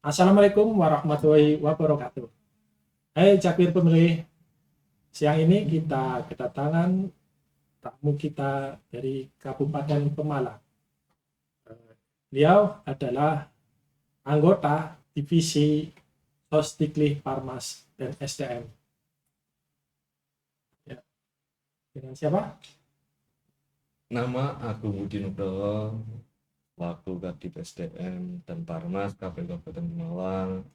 Assalamualaikum warahmatullahi wabarakatuh. Hai Cakir pemilih, siang ini kita kedatangan tamu kita dari Kabupaten Pemalang. Beliau adalah anggota divisi Sosdikli Parmas dan SDM. Ya, dengan siapa? Nama aku Budi Nugroho, selaku Kadip SDM dan Parmas KPU Kabupaten Malang.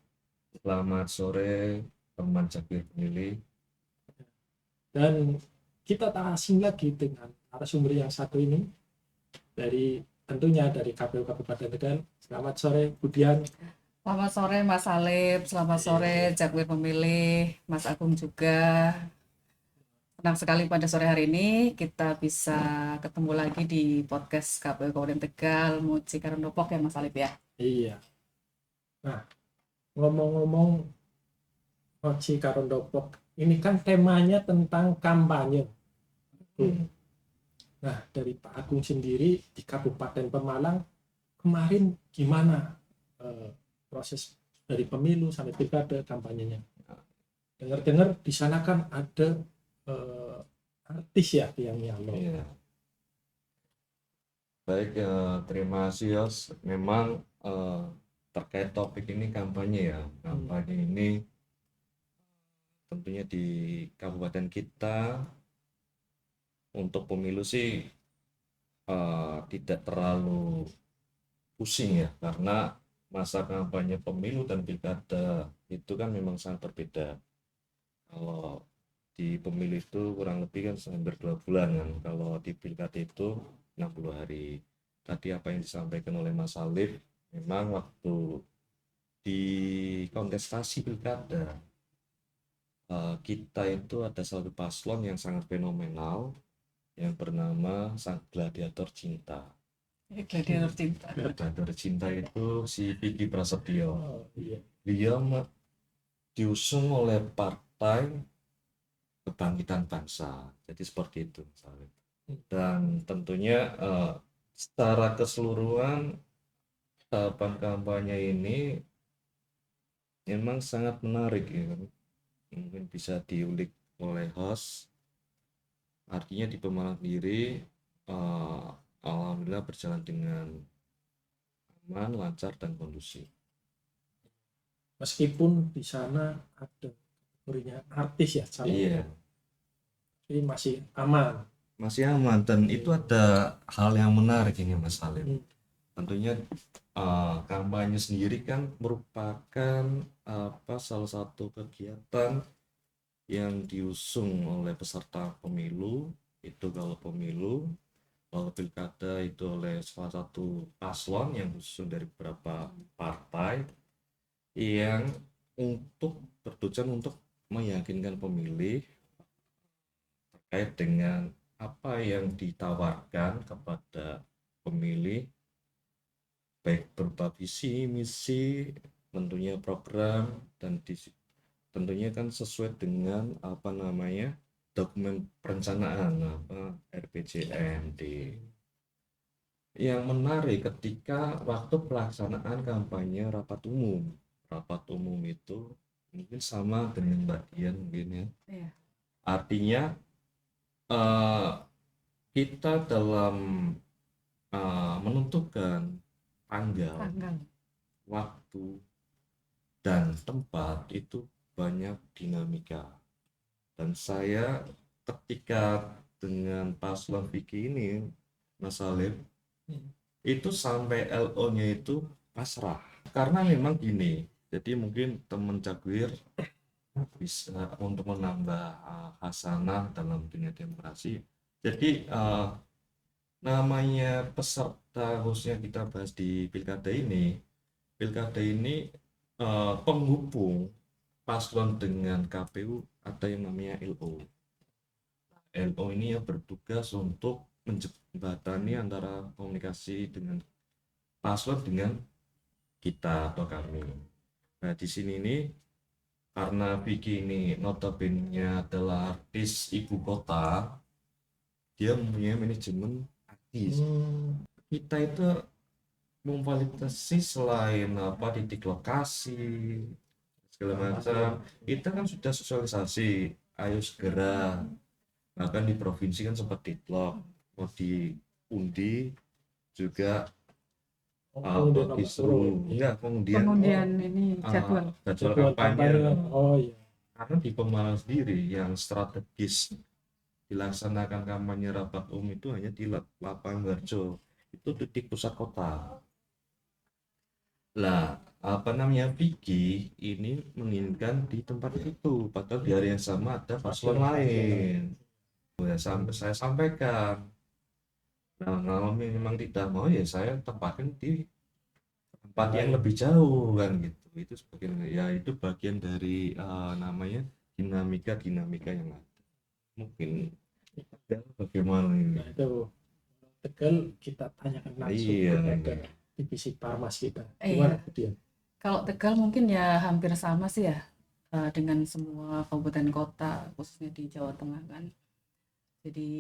Selamat sore teman Cakir pemilih. Dan kita tak asing lagi dengan narasumber yang satu ini tentunya dari KPU Kabupaten Tegal. Selamat sore Budian. Selamat sore Mas Alip, selamat sore Jakwir pemilih, Mas Agung juga. Senang sekali pada sore hari ini kita bisa ketemu lagi di podcast KPU Kabupaten Tegal, Muci Karundopok ya Mas Alip ya. Iya. Nah, ngomong-ngomong Oci Karondopok, ini kan temanya tentang kampanye. Nah, dari Pak Agung sendiri di Kabupaten Pemalang, kemarin gimana proses dari pemilu sampai pilkada kampanyenya? Dengar-dengar di sana kan ada artis ya yang nyalon. Iya. Baik, terima kasih Yos. Memang terkait topik ini kampanye ya. Kampanye ini tentunya di kabupaten kita untuk pemilu sih tidak terlalu pusing ya, karena masa kampanye pemilu dan pilkada itu kan memang sangat berbeda. Kalau di pemilu itu kurang lebih kan hampir 2 bulan kan, kalau di pilkada itu 60 hari. Tadi apa yang disampaikan oleh Mas Alif, memang waktu di kontestasi pilkada kita itu ada satu paslon yang sangat fenomenal yang bernama Sang Gladiator Cinta. Gladiator cinta. Gladiator Cinta itu si Vicky Prasetyo. Oh, iya. Dia diusung oleh Partai Kebangkitan Bangsa, jadi seperti itu misalnya. Dan tentunya secara keseluruhan tahapan kampanye ini memang sangat menarik ya. Mungkin bisa diulik oleh host. Artinya di Pemalang sendiri alhamdulillah berjalan dengan aman, lancar dan kondusif. Meskipun di sana ada kategorinya artis ya, Iya, jadi masih aman. masih aman, dan itu ada hal yang menarik ini Mas Salim. Tentunya kampanye sendiri kan merupakan salah satu kegiatan yang diusung oleh peserta pemilu. Itu kalau pemilu, kalau pilkada itu oleh salah satu paslon yang diusung dari beberapa partai yang bertujuan untuk meyakinkan pemilih terkait dengan apa yang ditawarkan kepada pemilih, baik berupa visi, misi, tentunya program, dan tentunya kan sesuai dengan dokumen perencanaan RPJMD. Yang menarik ketika waktu pelaksanaan kampanye rapat umum itu mungkin sama dengan Mbak Dian mungkin ya. Iya. Artinya kita dalam menentukan tanggal, waktu, dan tempat itu banyak dinamika. Dan saya ketika dengan paslon Vicky ini, Mas Salim, itu sampai LO-nya itu pasrah. Karena memang gini, jadi mungkin teman Cagwir bisa untuk menambah hasanah dalam dunia demokrasi. Jadi namanya peserta, khususnya kita bahas di pilkada ini penghubung paslon dengan KPU ada yang namanya LO. LO ini ya bertugas untuk menjembatani antara komunikasi dengan paslon dengan kita atau kami. Nah di sini ini karena Vicky ini notabene adalah artis ibu kota, dia mempunyai manajemen artis. Kita itu memfasilitasi selain apa titik lokasi segala macam, kita kan sudah sosialisasi, ayo segera. Bahkan di provinsi kan sempat deadlock, mau diundi juga Kemudian nomor disuruh turun. enggak pengundian Kemudian ini jadwal. jadwal Jadwal kampanye. kampanye. Oh iya. Karena di Pemalang sendiri yang strategis dilaksanakan kampanye rapat umum itu hanya di lapangan Harjo, itu titik pusat kota. Lah, apa namanya, Vicky ini menginginkan di tempat itu, padahal di hari yang sama ada paslon lain. Ya, sampai saya sampaikan. Nah, kalau memang tidak mau ya saya tempatin di tempat yang lebih jauh kan gitu. Itu sebagian ya itu bagian dari namanya dinamika yang ada. Mungkin ya, bagaimana ini? Nah itu Tegal kita tanyakan langsung Iya. ke divisi Parmas kita. Iya. Gimana dia? Kalau Tegal mungkin ya hampir sama sih ya dengan semua kabupaten kota khususnya di Jawa Tengah kan. Jadi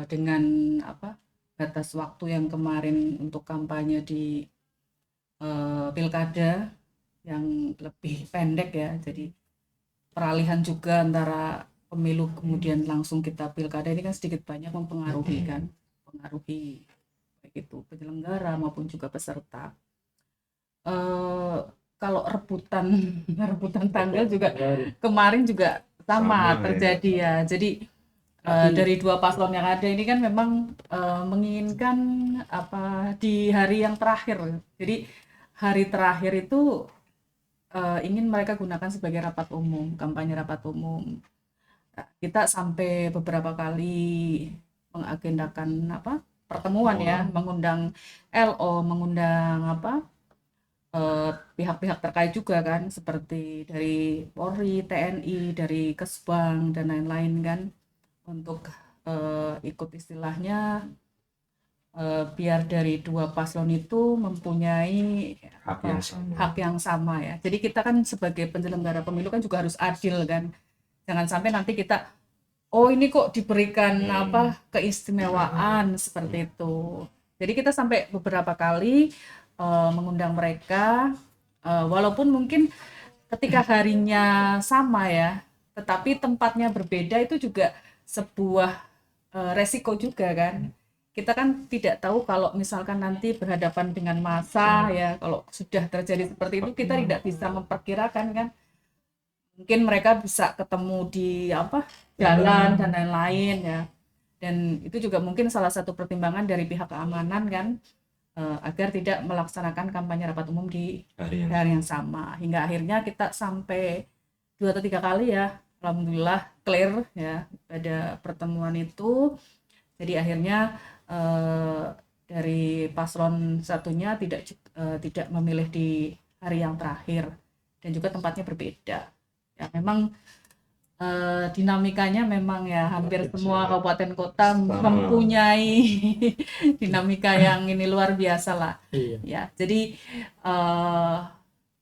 dengan apa batas waktu yang kemarin untuk kampanye di pilkada yang lebih pendek ya, jadi peralihan juga antara pemilu kemudian langsung kita pilkada ini kan sedikit banyak mempengaruhi kan, mempengaruhi baik itu penyelenggara maupun juga peserta. Kalau rebutan rebutan tanggal juga kemarin juga sama Sama, terjadi ya. Jadi dari dua paslon yang ada ini kan memang menginginkan apa di hari yang terakhir. Jadi hari terakhir itu ingin mereka gunakan sebagai rapat umum, kampanye rapat umum. Nah, kita sampai beberapa kali mengagendakan apa pertemuan ya, mengundang LO, mengundang apa pihak-pihak terkait juga kan, seperti dari Polri, TNI, dari Kesbang dan lain-lain kan, untuk ikut istilahnya biar dari dua paslon itu mempunyai hak yang sama ya. Jadi kita kan sebagai penyelenggara pemilu kan juga harus adil kan. Jangan sampai nanti kita oh ini kok diberikan apa keistimewaan seperti itu. Jadi kita sampai beberapa kali mengundang mereka walaupun mungkin ketika harinya sama ya, tetapi tempatnya berbeda itu juga sebuah resiko juga kan. Kita kan tidak tahu kalau misalkan nanti berhadapan dengan massa ya, kalau sudah terjadi seperti itu kita tidak bisa memperkirakan kan. Mungkin mereka bisa ketemu di apa jalan dan lain-lain ya. Dan itu juga mungkin salah satu pertimbangan dari pihak keamanan kan agar tidak melaksanakan kampanye rapat umum di hari yang sama. Hingga akhirnya kita sampai 2 atau 3 kali ya, alhamdulillah clear ya pada pertemuan itu. Jadi akhirnya dari paslon satunya tidak memilih di hari yang terakhir dan juga tempatnya berbeda. Ya memang dinamikanya memang ya hampir semua kabupaten kota mempunyai dinamika yang ini luar biasa lah. Iya. Ya, jadi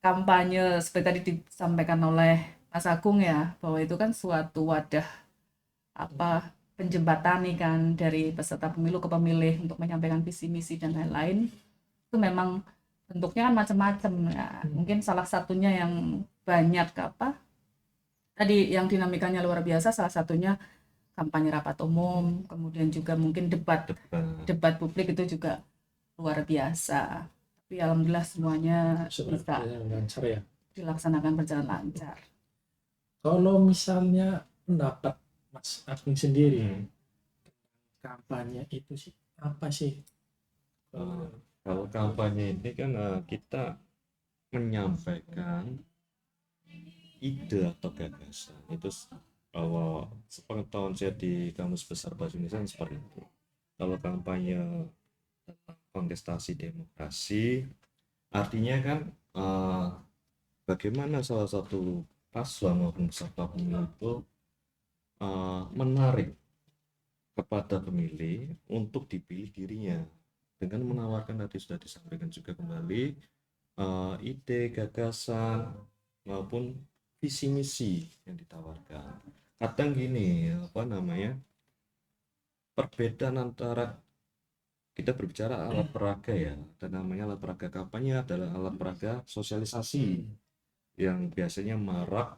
kampanye seperti tadi disampaikan oleh Mas Agung ya, bahwa itu kan suatu wadah apa penjembatani kan dari peserta pemilu ke pemilih untuk menyampaikan visi misi dan lain-lain. Itu memang bentuknya kan macam-macam ya. Mungkin salah satunya yang banyak apa tadi yang dinamikanya luar biasa, salah satunya kampanye rapat umum, kemudian juga mungkin debat publik itu juga luar biasa. Tapi alhamdulillah semuanya bisa lancar ya. dilaksanakan berjalan lancar. Kalau misalnya pendapat Mas Agung sendiri kampanye itu sih apa sih? Kalau kampanye ini kan kita menyampaikan ide atau gagasan. Itu kalau sepengetahuan saya di Kamus Besar Bahasa Indonesia seperti itu. Kalau kampanye tentang kontestasi demokrasi, artinya kan bagaimana salah satu paslon maupun peserta pemilu itu menarik kepada pemilih untuk dipilih dirinya dengan menawarkan tadi sudah disampaikan juga kembali ide, gagasan maupun visi misi yang ditawarkan. Kadang gini apa namanya perbedaan antara kita berbicara alat peraga ya, dan namanya alat peraga kampanye adalah alat peraga sosialisasi yang biasanya marak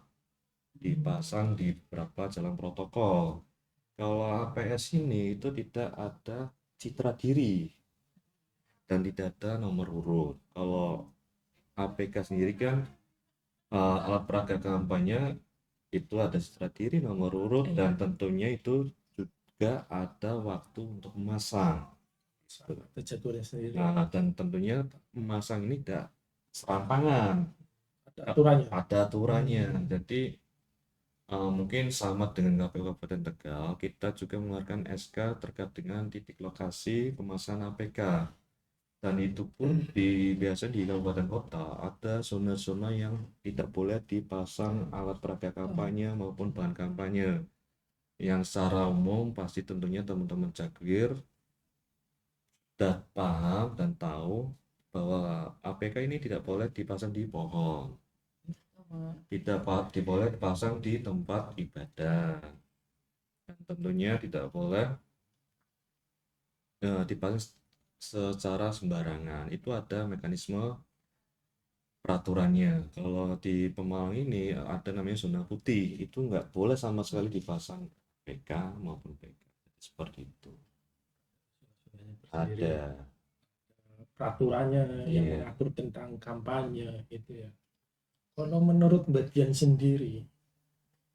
dipasang di beberapa jalan protokol. Kalau APS ini itu tidak ada citra diri dan tidak ada nomor urut. Kalau APK sendiri kan alat peraga kampanye itu ada citra diri, nomor urut, Iya. dan tentunya itu juga ada waktu untuk memasang. Ada jadwalnya sendiri, Nah, dan tentunya memasang ini tidak serampangan, ada aturannya. ada aturannya. Jadi mungkin sama dengan KPU Kabupaten Tegal, kita juga mengeluarkan SK terkait dengan titik lokasi pemasangan APK. Dan itu pun biasa di kabupaten kota ada zona-zona yang tidak boleh dipasang alat peraga kampanye maupun bahan kampanye. Yang secara umum pasti tentunya teman-teman Jakwir sudah paham dan tahu bahwa APK ini tidak boleh dipasang di pohon, tidak boleh dipasang di tempat ibadah, dan tentunya tidak boleh dipasang secara sembarangan. Itu ada mekanisme peraturannya. Kalau di Pemalang ini ada namanya zona putih, itu nggak boleh sama sekali dipasang PK maupun PK. Seperti itu. Sendiri. Ada. Peraturannya yang Iya. mengatur tentang kampanye gitu ya. Kalau menurut Mbak Dian sendiri,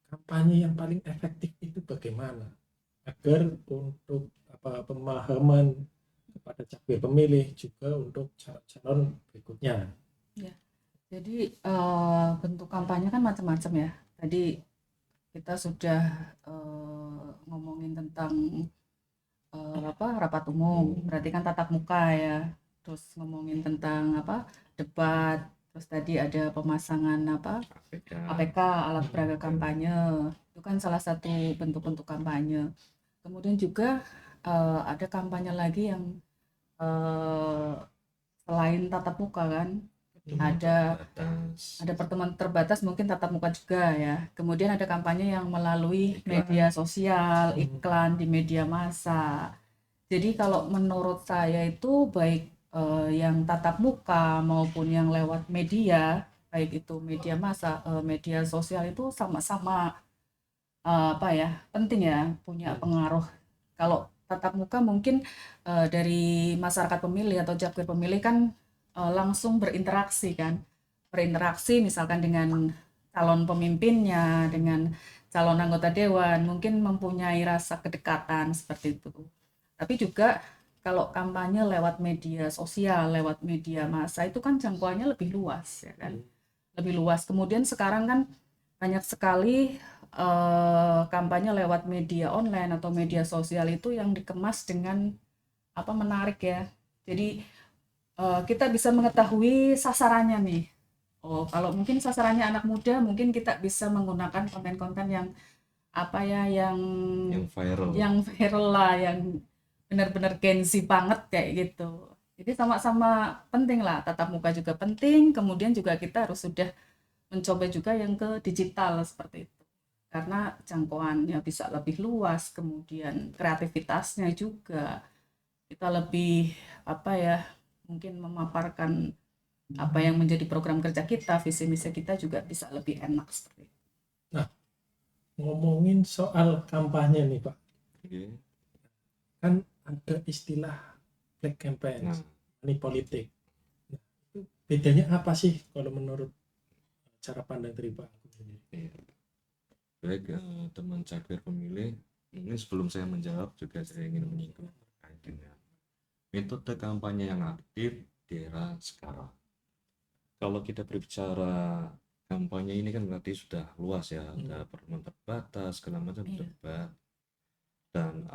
kampanye yang paling efektif itu bagaimana agar untuk pemahaman kepada cabai pemilih juga untuk calon berikutnya. Jadi bentuk kampanye kan macam-macam ya. Tadi kita sudah ngomongin tentang rapat umum, berarti kan tatap muka ya. Terus ngomongin tentang debat. Terus tadi ada pemasangan APK, alat peraga kampanye. Itu kan salah satu bentuk-bentuk kampanye. Kemudian juga ada kampanye lagi yang selain tatap muka kan, ada pertemuan terbatas, mungkin tatap muka juga ya. Kemudian ada kampanye yang melalui media sosial, iklan di media massa. Jadi kalau menurut saya itu baik yang tatap muka maupun yang lewat media, baik itu media massa, media sosial itu sama-sama penting ya, punya pengaruh. Kalau tatap muka mungkin dari masyarakat pemilih atau Jakwir pemilih kan langsung berinteraksi kan, misalkan dengan calon pemimpinnya, dengan calon anggota dewan, mungkin mempunyai rasa kedekatan seperti itu. Tapi juga kalau kampanye lewat media sosial, lewat media massa itu kan jangkauannya lebih luas ya kan, lebih luas. Kemudian sekarang kan banyak sekali kampanye lewat media online atau media sosial itu yang dikemas dengan menarik ya. Jadi kita bisa mengetahui sasarannya nih. Oh, kalau mungkin sasarannya anak muda, mungkin kita bisa menggunakan konten-konten yang yang viral lah, yang benar-benar Gen Z banget kayak gitu. Jadi sama-sama penting lah, tatap muka juga penting, kemudian juga kita harus sudah mencoba juga yang ke digital seperti itu. Karena jangkauannya bisa lebih luas, kemudian kreativitasnya juga kita lebih mungkin memaparkan apa yang menjadi program kerja kita, visi misi kita juga bisa lebih enak seperti itu. Nah, ngomongin soal kampanye nih Pak, kan ada istilah black campaign, money politik. Nah, itu bedanya apa sih kalau menurut cara pandang dari Pak Agung sendiri? Baik, teman Jakwir pemilih, ini sebelum saya menjawab juga saya ingin menyinggung terkait dengan metode kampanye yang aktif di era sekarang. Kalau kita berbicara kampanye ini kan berarti sudah luas ya, ada pertemuan terbatas, segala macam debat, dan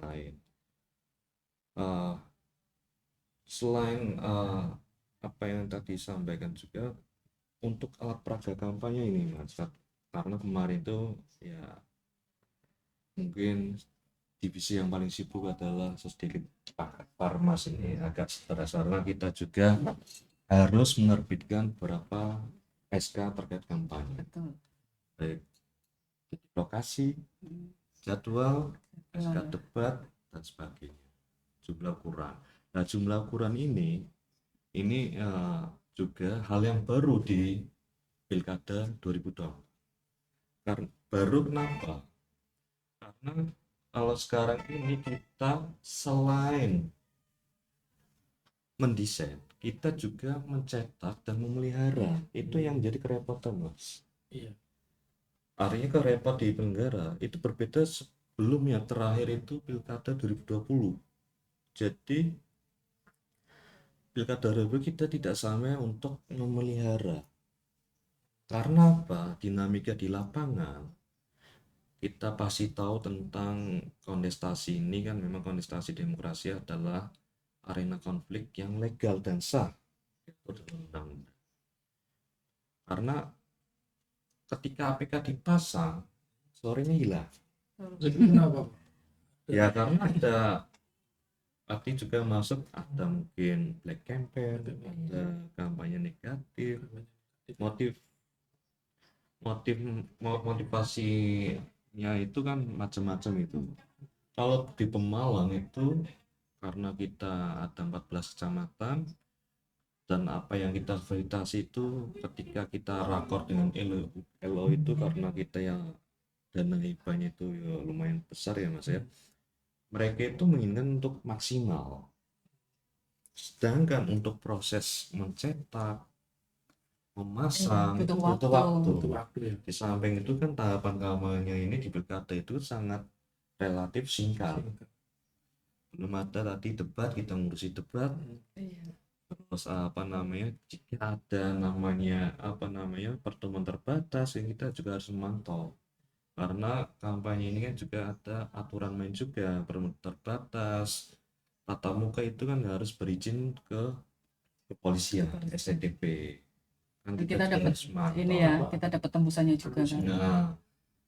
lain. Selain apa yang tadi disampaikan juga, untuk alat peraga kampanye ini Mas, karena kemarin itu ya mungkin divisi yang paling sibuk adalah Sosdikit Pak Parmas ini agak stres karena kita juga harus menerbitkan beberapa SK terkait kampanye. Betul. Baik lokasi, jadwal, SK debat dan sebagainya. jumlah ukuran. Nah, jumlah ukuran ini juga hal yang baru di Pilkada 2020. Karena baru kenapa? Karena kalau sekarang ini kita selain mendesain, kita juga mencetak dan memelihara. Itu yang jadi kerepotan, Mas. Iya. Artinya kerepot di Tenggara itu berbeda sebelumnya, terakhir itu Pilkada 2020. Jadi Pilkada 2020 kita tidak sama untuk memelihara. Karena apa? Dinamika di lapangan. Kita pasti tahu tentang kontestasi ini kan, memang kontestasi demokrasi adalah arena konflik yang legal dan sah. Itu dalam undang-undang. Karena ketika APK dipasang, sorenya hilang. Jadi kenapa? Ya karena ada arti juga masuk, ada mungkin black campaign, ada kampanye negatif, motif motivasinya itu kan macam-macam itu. Kalau di Pemalang itu karena kita ada 14 kecamatan dan apa yang kita verifikasi itu ketika kita rakor dengan LO itu karena kita yang dana hibahnya itu ya lumayan besar ya Mas ya. Mereka itu menginginkan untuk maksimal. Sedangkan untuk proses mencetak, memasang itu butuh butuh waktu. waktu. Itu waktu ya. Di samping itu kan tahapan kampanye ini di pilkada itu sangat relatif singkat. Belum ada tadi debat, kita ngurusi debat. Iya. Terus jika ada pertemuan terbatas yang kita juga harus memantau. Karena kampanye ini kan juga ada aturan main juga, pertemuan terbatas. Tatap muka itu kan harus berizin ke kepolisian, STDP. Kan Jadi kita kita juga dapat harus mantau. ini ya, kita dapat tembusannya juga kan.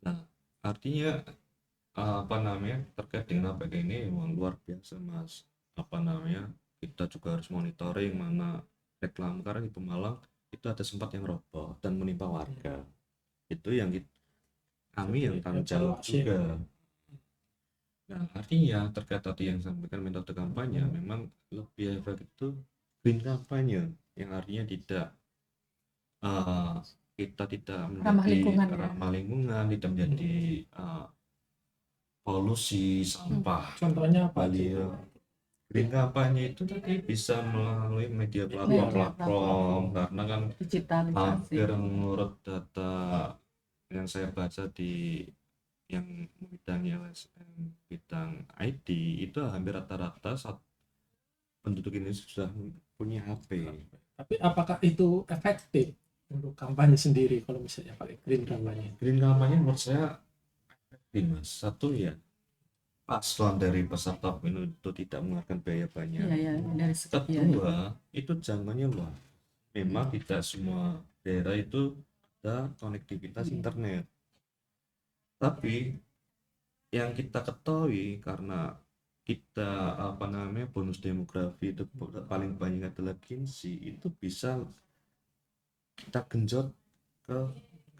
Nah, artinya terkait dengan APK ini memang luar biasa Mas. Kita juga harus monitoring mana reklame, karena di Pemalang itu ada sempat yang roboh dan menimpa warga. Itu yang kami yang tanggung jawab juga. Nah, artinya terkait tadi yang sampaikan metode kampanye, memang lebih efektif itu green kampanye, yang artinya kita tidak Ramah menjadi lingkungan ya. ramah lingkungan, tidak menjadi polusi sampah. Contohnya apa? Bali green kampanye itu tadi bisa melalui media platform karena kan Digitalisasi. hampir menurut data yang saya baca di yang bidang LSM bidang IT itu hampir rata-rata penduduk ini sudah punya HP. Tapi apakah itu efektif untuk kampanye sendiri kalau misalnya pakai green kampanye? Green kampanye menurut saya efektif Mas. Satu ya, paslon dari peserta pemilu itu tidak mengeluarkan biaya banyak. Iya, ya, dari segi biaya. Kedua, itu jangkauannya luas. Memang tidak semua daerah itu ada konektivitas internet. Tapi yang kita ketahui karena kita bonus demografi itu paling banyak adalah Kinsi, itu bisa kita genjot ke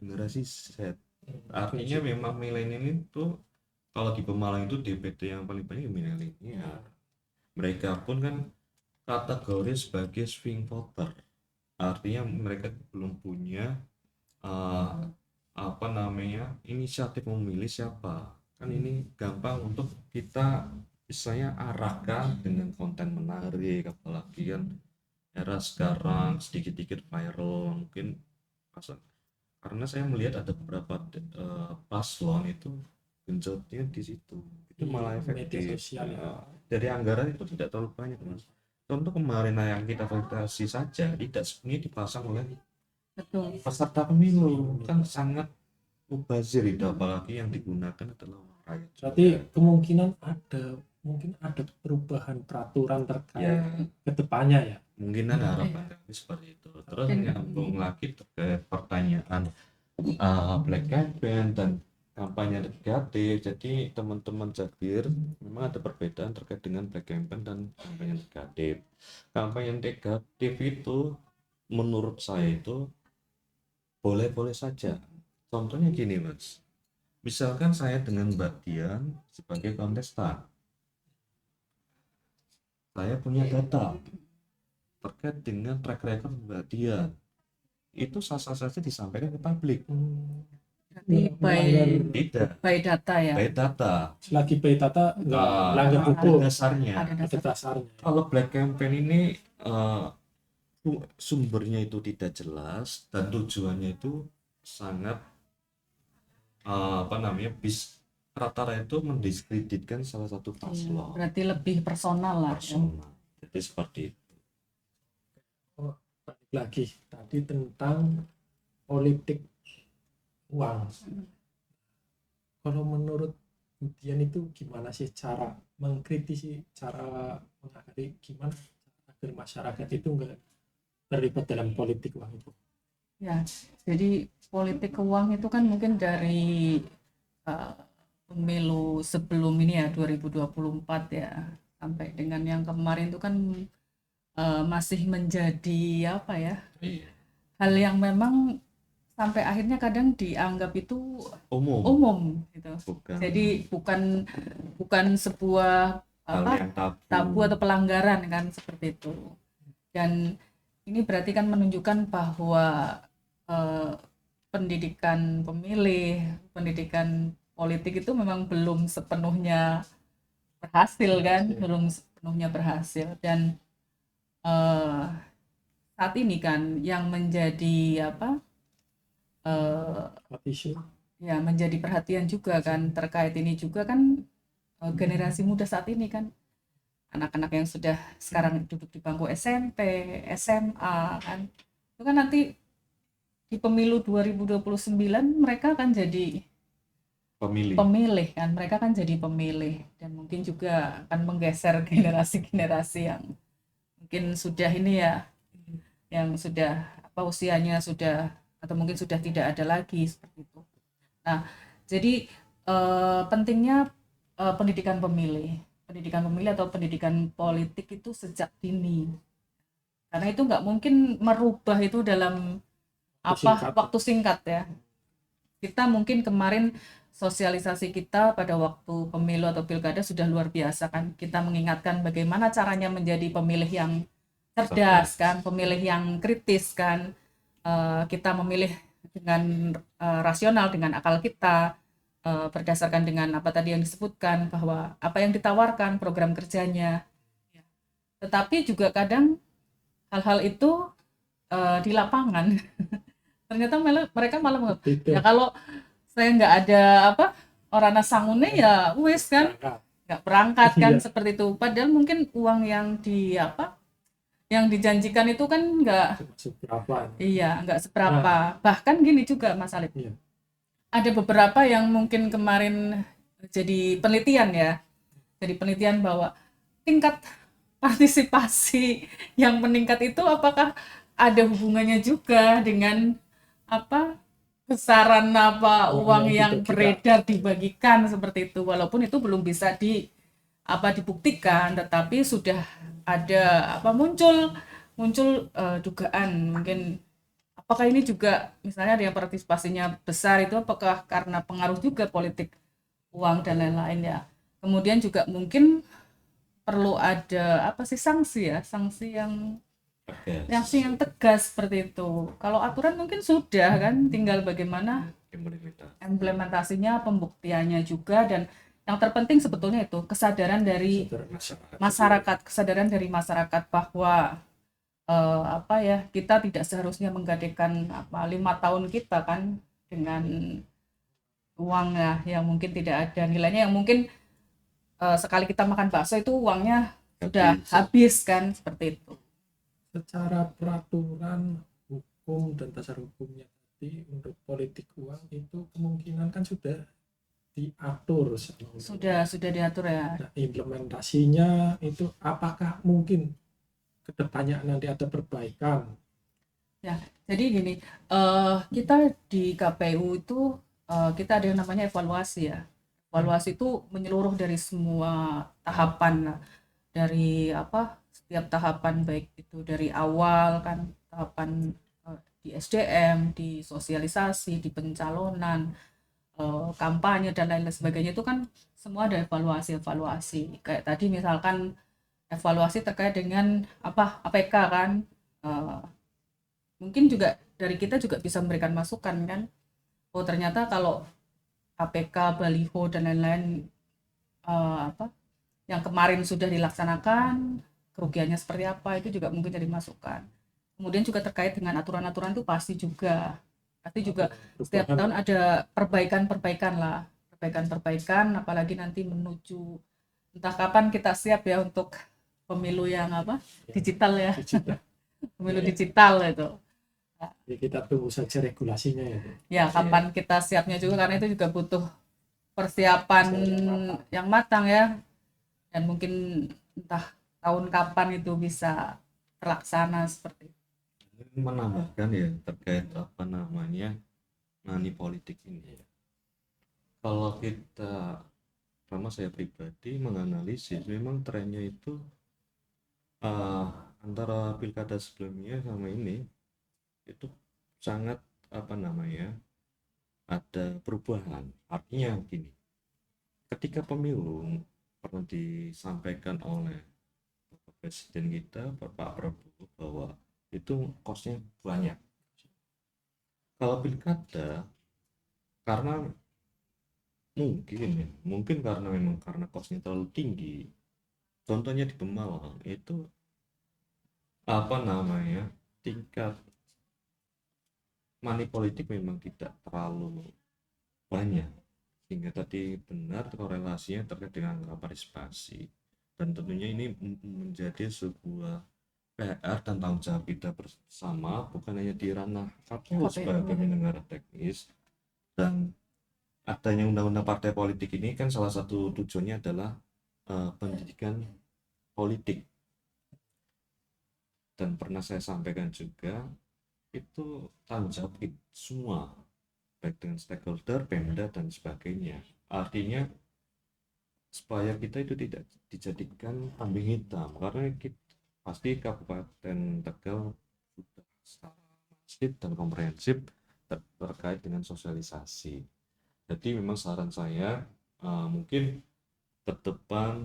generasi Z. Artinya memang milenial itu kalau di Pemalang itu DPT yang paling banyak milenial. Mereka pun kan kategori sebagai swing voter. Artinya mereka belum punya inisiatif memilih siapa. Kan ini gampang untuk kita misalnya arahkan dengan konten menarik, apalagi kan era sekarang sedikit-sedikit viral mungkin karena saya melihat ada beberapa paslon itu genjotnya di situ itu malah efektif. Dari anggaran itu tidak terlalu banyak Mas. Contoh kemarin yang kita verifikasi saja tidak sepenuhnya dipasang oleh peserta pemilu, kan sangat mubazir itu, apalagi yang digunakan adalah orang rakyat. Berarti kemungkinan mungkin ada perubahan peraturan terkait kedepannya ya. Mungkin harapan kami seperti itu. Terus nyambung lagi terkait pertanyaan black campaign dan kampanye negatif. Jadi teman-teman Jakbir memang ada perbedaan terkait dengan black campaign dan kampanye negatif. Kampanye negatif itu menurut saya itu boleh-boleh saja. Contohnya gini Mas, misalkan saya dengan Mbak Dian sebagai kontestan, saya punya data terkait dengan track record dia, itu sah-sah saja disampaikan ke publik. Berarti Tidak, by data ya. by data. Selagi by data nggak Ah, melanggar ada hukum, dasarnya. Ada ada dasar. dasarnya. Kalau black campaign ini sumbernya itu tidak jelas dan tujuannya itu sangat rata-rata itu mendiskreditkan salah satu Iya, paslon. berarti lebih personal lah ya. Personal. Jadi seperti itu. Balik lagi tadi tentang politik uang. Kalau menurut Budian itu gimana sih cara mengkritisi, cara menghadapi gimana agar masyarakat itu enggak terlibat dalam politik uang itu? Ya, jadi politik uang itu kan mungkin dari pemilu sebelum ini ya 2024 ya sampai dengan yang kemarin itu kan masih menjadi apa ya, hal yang memang sampai akhirnya kadang dianggap itu umum gitu. Bukan Jadi bukan sebuah hal apa yang tabu atau pelanggaran kan seperti itu. Dan ini berarti kan menunjukkan bahwa pendidikan pemilih, pendidikan politik itu memang belum sepenuhnya berhasil kan, belum sepenuhnya berhasil. Dan saat ini kan yang menjadi apa Hot issue. ya menjadi perhatian juga kan terkait ini juga kan generasi muda saat ini kan anak-anak yang sudah sekarang duduk di bangku SMP, SMA kan itu kan nanti di pemilu 2029 mereka akan jadi pemilih kan, mereka kan jadi pemilih dan mungkin juga akan menggeser generasi-generasi yang mungkin sudah ini ya, yang sudah apa usianya sudah atau mungkin sudah tidak ada lagi seperti itu. Nah, jadi pentingnya pendidikan pemilih atau pendidikan politik itu sejak dini. Karena itu nggak mungkin merubah itu dalam waktu singkat ya. Kita mungkin kemarin sosialisasi kita pada waktu pemilu atau pilkada sudah luar biasa kan. Kita mengingatkan bagaimana caranya menjadi pemilih yang cerdas kan, pemilih yang kritis kan. Kita memilih dengan rasional, dengan akal kita, berdasarkan dengan apa tadi yang disebutkan bahwa apa yang ditawarkan program kerjanya. Tetapi juga kadang hal-hal itu di lapangan ternyata mereka malah ya kalau saya nggak ada orana sangune ya wis kan nggak berangkat kan seperti itu. Padahal mungkin uang yang yang dijanjikan itu kan nggak seberapa. Bahkan gini juga Mas Alip, ada beberapa yang mungkin kemarin jadi penelitian bahwa tingkat partisipasi yang meningkat itu apakah ada hubungannya juga dengan besaran uang yang beredar dibagikan seperti itu, walaupun itu belum bisa dibuktikan, tetapi sudah ada muncul dugaan mungkin apakah ini juga misalnya ada yang partisipasinya besar itu apakah karena pengaruh juga politik uang dan lain-lain ya. Kemudian juga mungkin perlu ada sanksi yang tegas seperti itu. Kalau aturan mungkin sudah kan, tinggal bagaimana implementasinya, pembuktiannya juga, dan yang terpenting sebetulnya itu kesadaran dari masyarakat bahwa kita tidak seharusnya menggadaikan 5 tahun kita kan dengan uang yang mungkin tidak ada nilainya, yang mungkin sekali kita makan bakso itu uangnya sudah habis kan seperti itu. Secara peraturan hukum dan dasar hukumnya tadi untuk politik uang itu kemungkinan kan sudah diatur sudah diatur ya. Nah, implementasinya itu apakah mungkin kedepannya nanti ada perbaikan? Ya, jadi gini, kita di KPU itu kita ada yang namanya evaluasi ya. Evaluasi itu menyeluruh dari semua tahapan, dari setiap tahapan, baik itu dari awal kan, tahapan di SDM, di sosialisasi, di pencalonan, kampanye dan lain sebagainya itu kan semua ada evaluasi. Kayak tadi misalkan evaluasi terkait dengan apa APK kan. Eh, Mungkin juga dari kita juga bisa memberikan masukan kan. Oh ternyata kalau APK, baliho dan lain-lain apa yang kemarin sudah dilaksanakan kerugiannya seperti apa itu juga mungkin jadi masukan. Kemudian juga terkait dengan aturan-aturan itu pasti juga setiap Perubahan tahun ada perbaikan-perbaikan lah, perbaikan-perbaikan apalagi nanti menuju entah kapan kita siap ya untuk pemilu yang apa digital ya, digital. pemilu digital itu. Jadi kita tunggu saja regulasinya ya. Ya kapan kita siapnya juga karena itu juga butuh persiapan yang matang ya, dan mungkin entah tahun kapan itu bisa terlaksana seperti itu. Menambahkan ya terkait apa namanya money politik ini ya. Kalau kita, sama saya pribadi menganalisis, memang trennya itu eh, antara pilkada sebelumnya sama ini itu sangat apa namanya ada perubahan. Artinya gini, ketika pemilu pernah disampaikan oleh Bapak Presiden kita, Bapak Prabowo, bahwa itu kosnya banyak. Kalau pilkada, karena mungkin karena memang karena kosnya terlalu tinggi. Contohnya di Pemalang itu apa namanya tingkat money politik memang tidak terlalu banyak, sehingga tadi benar korelasinya terkait dengan angka partisipasi, dan tentunya ini menjadi sebuah PR dan tanggung jawab kita bersama, bukan hanya di ranah KPU sebagai penyelenggara teknis. Dan adanya undang-undang partai politik ini kan salah satu tujuannya adalah pendidikan politik, dan pernah saya sampaikan juga itu tanggung jawab kita semua, baik dengan stakeholder, Pemda dan sebagainya. Artinya supaya kita itu tidak dijadikan kambing hitam, karena kita pasti Kabupaten Tegal sudah secara masif dan komprehensif terkait dengan sosialisasi. Jadi memang saran saya mungkin ke depan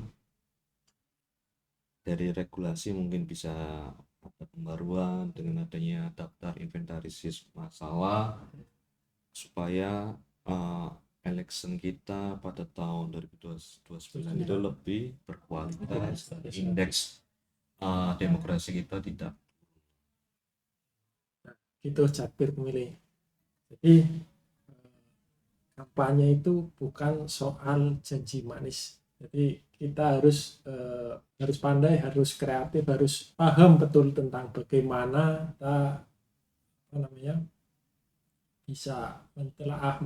dari regulasi mungkin bisa ada pembaruan dengan adanya daftar inventarisir masalah, supaya election kita pada tahun 2029 itu lebih berkualitas, indeks demokrasi kita tidak. Itu Jakpir pemilih. Jadi kampanye itu bukan soal janji manis. Jadi kita harus pandai, harus kreatif, harus paham betul tentang bagaimana kita bisa mentelaah,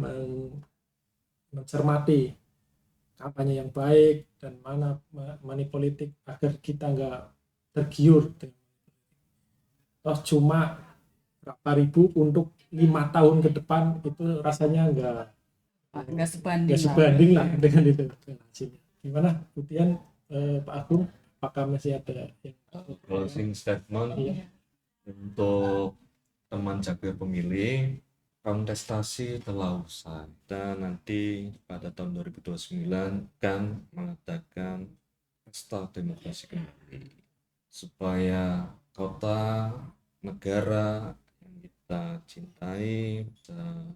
mencermati kampanye yang baik dan mana money politik agar kita nggak tergiur. Toh cuma berapa ribu untuk 5 tahun ke depan itu rasanya Nggak sebanding sebanding lah dengan itu hasilnya. Gimana Putian, Pak Agung, apakah masih ada yang Closing statement untuk teman Jakpir pemilih, kontestasi telah usai dan nanti pada tahun 2029 akan mengadakan pesta demokrasi kembali, supaya kota, negara yang kita cintai bisa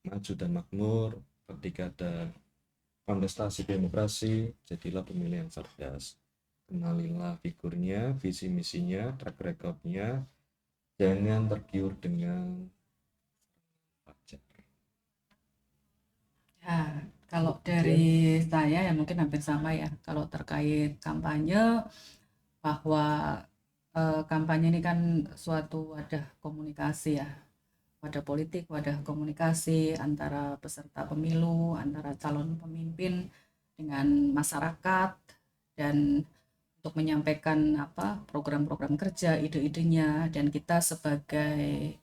maju dan makmur. Ketika ada kontestasi demokrasi, jadilah pemilih yang cerdas, kenalilah figurnya, visi misinya, track recordnya, jangan tergiur dengan pajak. Ya, kalau dari saya ya mungkin hampir sama ya. Kalau terkait kampanye, bahwa kampanye ini kan suatu wadah komunikasi ya, wadah politik, wadah komunikasi antara peserta pemilu, antara calon pemimpin dengan masyarakat, dan untuk menyampaikan apa program-program kerja, ide-idenya, dan kita sebagai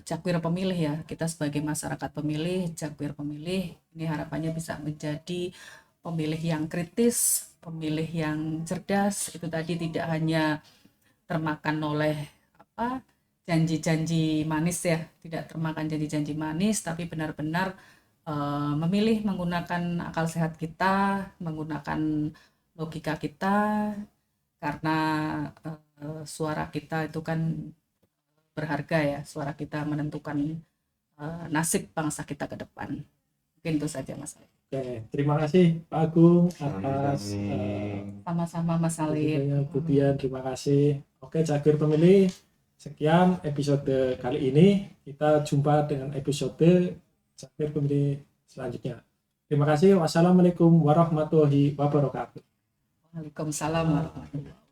Jakpir pemilih ya, kita sebagai masyarakat pemilih, Jakpir pemilih, ini harapannya bisa menjadi pemilih yang kritis, pemilih yang cerdas, itu tadi tidak hanya termakan oleh apa janji-janji manis ya, tidak termakan janji-janji manis, tapi benar-benar memilih menggunakan akal sehat kita, menggunakan logika kita, karena suara kita itu kan berharga ya, suara kita menentukan nasib bangsa kita ke depan. Mungkin itu saja Mas Alif. Oke, terima kasih Pak Agung atas Sama-sama Mas Alif. Bu Dian, terima kasih. Oke, Jagur Pemilih, sekian episode kali ini. Kita jumpa dengan episode Jagur Pemilih selanjutnya. Terima kasih. Wassalamualaikum warahmatullahi wabarakatuh. Waalaikumsalam warahmatullahi wabarakatuh.